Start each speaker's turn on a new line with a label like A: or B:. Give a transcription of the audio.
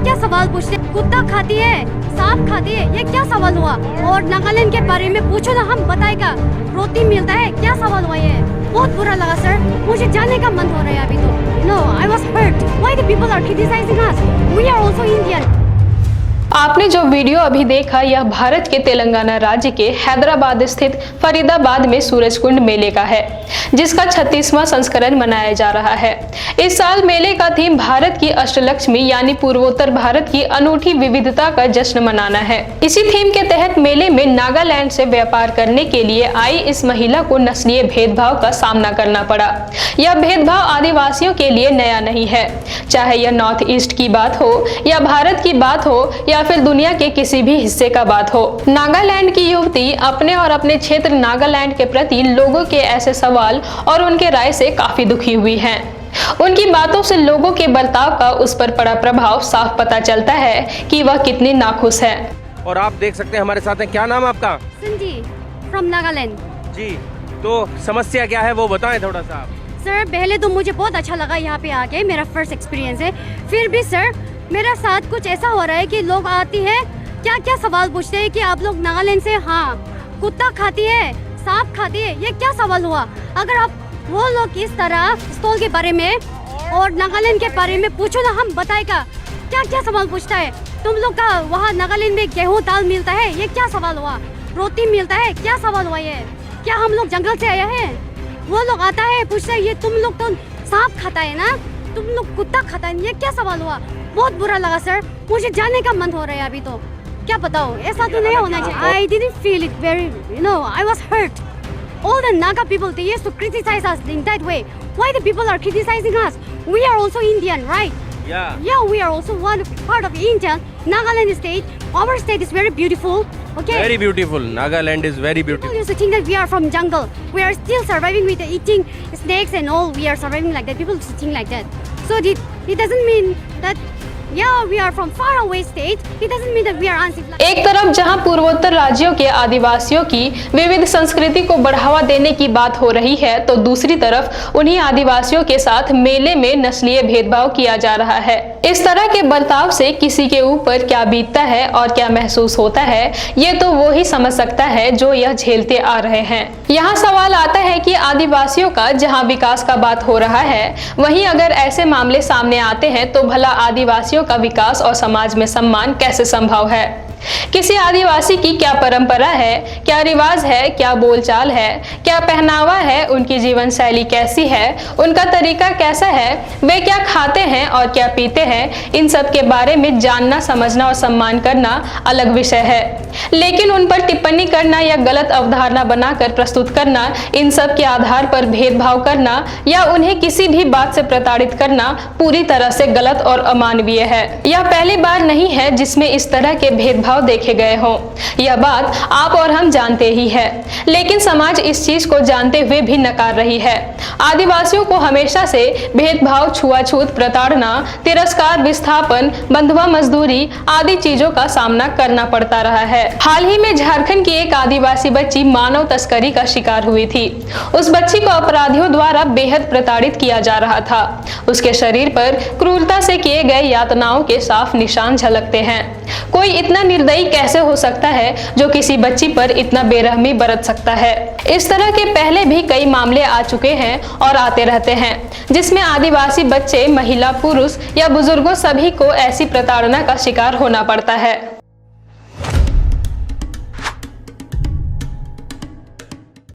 A: क्या सवाल पूछते? कुत्ता खाती है, सांप खाती है, ये क्या सवाल हुआ? और नागालैंड के बारे में पूछो ना, हम बताएगा। रोटी मिलता है, क्या सवाल हुआ ये? बहुत बुरा लगा सर, मुझे जाने का मन हो रहा है अभी तो। No, I was hurt. Why the people are criticising us? We are also Indian.
B: आपने जो वीडियो अभी देखा यह भारत के तेलंगाना राज्य के हैदराबाद स्थित फरीदाबाद में सूरजकुंड मेले का है, जिसका 36वां संस्करण मनाया जा रहा है। इस साल मेले का थीम भारत की अष्टलक्ष्मी यानी पूर्वोत्तर भारत की अनूठी विविधता का जश्न मनाना है। इसी थीम के तहत मेले में नागालैंड से व्यापार करने के लिए आई इस महिला को नस्लीय भेदभाव का सामना करना पड़ा। यह भेदभाव आदिवासियों के लिए नया नहीं है, चाहे यह नॉर्थ ईस्ट की बात हो या भारत की बात हो या फिर दुनिया के किसी भी हिस्से का बात हो। नागालैंड की युवती अपने और अपने क्षेत्र नागालैंड के प्रति लोगों के ऐसे सवाल और उनके राय से काफी दुखी हुई हैं। उनकी बातों से लोगों के बर्ताव का उस पर पड़ा प्रभाव साफ पता चलता है कि वह कितनी नाखुश है।
C: और आप देख सकते हैं हमारे साथ हैं, क्या नाम है आपका?
A: सिंधी फ्रॉम नागालैंड।
C: जी, तो समस्या क्या है वो बताएं थोड़ा सा।
A: सर पहले तो मुझे बहुत अच्छा लगा यहाँ पे आके, मेरा फर्स्ट एक्सपीरियंस है। फिर भी सर मेरा साथ कुछ ऐसा हो रहा है कि लोग आती है, क्या क्या सवाल पूछते हैं कि आप लोग नागालैंड से? हाँ, कुत्ता खाती है, सांप खाती है, ये क्या सवाल हुआ? अगर आप वो लोग इस तरह स्टॉल के बारे में और नागालैंड के बारे में पूछो ना, हम बताएगा। क्या क्या सवाल पूछता है? तुम लोग का वहाँ नागालैंड में गेहूँ दाल मिलता है, ये क्या सवाल हुआ? रोटी मिलता है, क्या सवाल हुआ? ये क्या हम लोग जंगल से आए हैं? वो लोग आता है पूछता है, ये तुम लोग तो सांप खाता है ना, तुम लोग कुत्ता खाता है, ये क्या सवाल हुआ? बहुत बुरा लगा सर, मुझे जाने का मन हो रहा है अभी तो। क्या बताओ, ऐसा तो नहीं होना चाहिए। I didn't feel it very, I was hurt. All the Naga people, they used to criticize us in that way. Why the people are criticizing us? We are also Indian, right? Yeah, we are also one part of India. Nagaland state, our state is very beautiful. Okay.
C: Very beautiful. Nagaland is very beautiful.
A: People used to think that we are from jungle. We are still surviving with eating snakes and all. We are surviving like that. People used to think like that. So it doesn't mean that we are from far away state. It doesn't mean that we are uncivilized.
B: एक तरफ जहां पूर्वोत्तर राज्यों के आदिवासियों की विविध संस्कृति को बढ़ावा देने की बात हो रही है, तो दूसरी तरफ उन्हीं आदिवासियों के साथ मेले में नस्लीय भेदभाव किया जा रहा है। इस तरह के बर्ताव से किसी के ऊपर क्या बीतता है और क्या महसूस होता है, ये तो वो ही समझ सकता है जो यह झेलते आ रहे हैं। यहाँ सवाल आता है कि आदिवासियों का जहाँ विकास का बात हो रहा है, वहीं अगर ऐसे मामले सामने आते हैं तो भला आदिवासियों का विकास और समाज में सम्मान कैसे संभव है? किसी आदिवासी की क्या परंपरा है, क्या रिवाज है, क्या बोलचाल है, क्या पहनावा है, उनकी जीवन शैली कैसी है, उनका तरीका कैसा है, वे क्या खाते हैं और क्या पीते हैं, इन सब के बारे में जानना, समझना और सम्मान करना अलग विषय है। लेकिन उन पर टिप्पणी करना या गलत अवधारणा बनाकर प्रस्तुत करना, इन सब के आधार पर भेदभाव करना या उन्हें किसी भी बात से प्रताड़ित करना पूरी तरह से गलत और अमानवीय है। यह पहली बार नहीं है जिसमें इस तरह के भेदभाव देखे गए हों। यह बात आप और हम जानते ही है, लेकिन समाज इस चीज को जानते हुए भी नकार रही है। आदिवासियों को हमेशा से भेदभाव, छुआछूत, प्रताड़ना, तिरस्कार, विस्थापन, बंधुआ मजदूरी आदि चीजों का सामना करना पड़ता रहा है। हाल ही में झारखंड की एक आदिवासी बच्ची मानव तस्करी का शिकार हुई थी। उस बच्ची को अपराधियों द्वारा बेहद प्रताड़ित किया जा रहा था। उसके शरीर पर क्रूरता से किए गए यातनाओं के साफ निशान झलकते हैं। कोई इतना निर्दयी कैसे हो सकता है जो किसी बच्ची पर इतना बेरहमी बरत सकता है? इस तरह के पहले भी कई मामले आ चुके हैं और आते रहते हैं, जिसमें आदिवासी बच्चे, महिला, पुरुष या बुजुर्गों सभी को ऐसी प्रताड़ना का शिकार होना पड़ता है।